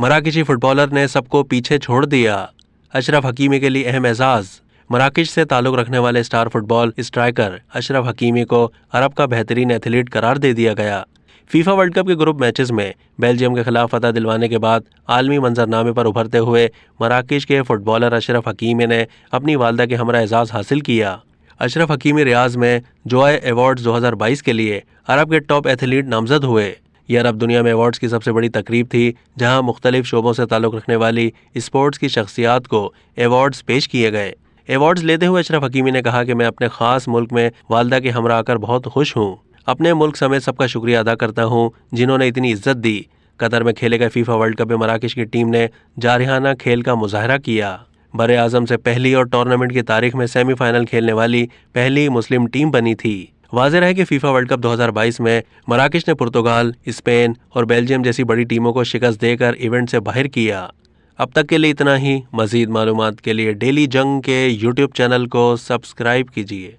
مراکشی fit bowler نے سب کو پیچھے چھوڑ دیا، اشرف حکیمی کے لیے اہم اعزاز۔ مراکش سے تعلق رکھنے والے اسٹار فٹ بال اسٹرائکر اشرف حکیمی کو عرب کا بہترین ایتھلیٹ قرار دے دیا گیا۔ فیفا ورلڈ کپ کے گروپ میچز میں بیلجیم کے خلاف فتح دلوانے کے بعد عالمی منظرنامے پر ابھرتے ہوئے مراکش کے فٹ بالر اشرف حکیمی نے اپنی والدہ کے ہمراہ اعزاز حاصل کیا۔ اشرف حکیمی ریاض میں جوائے ایوارڈز 2022 کے لیے عرب کے ٹاپ ایتھلیٹ نامزد ہوئے۔ یہ عرب دنیا میں ایوارڈز کی سب سے بڑی تقریب تھی، جہاں مختلف شعبوں سے تعلق رکھنے والی اسپورٹس کی شخصیات کو ایوارڈز پیش کیے گئے۔ ایوارڈز لیتے ہوئے اشرف حکیمی نے کہا کہ میں اپنے خاص ملک میں والدہ کے ہمراہ آ کر بہت خوش ہوں۔ اپنے ملک سمیت سب کا شکریہ ادا کرتا ہوں جنہوں نے اتنی عزت دی۔ قطر میں کھیلے گئے فیفا ورلڈ کپ میں مراکش کی ٹیم نے جارحانہ کھیل کا مظاہرہ کیا۔ بر اعظم سے پہلی اور ٹورنامنٹ کی تاریخ میں سیمی فائنل کھیلنے والی پہلی مسلم ٹیم بنی تھی۔ واضح ہے کہ فیفا ورلڈ کپ 2022 میں مراکش نے پرتگال، اسپین اور بیلجیم جیسی بڑی ٹیموں کو شکست دے کر ایونٹ سے باہر کیا۔ اب تک کے لیے اتنا ہی۔ مزید معلومات کے لیے ڈیلی جنگ کے یوٹیوب چینل کو سبسکرائب کیجیے۔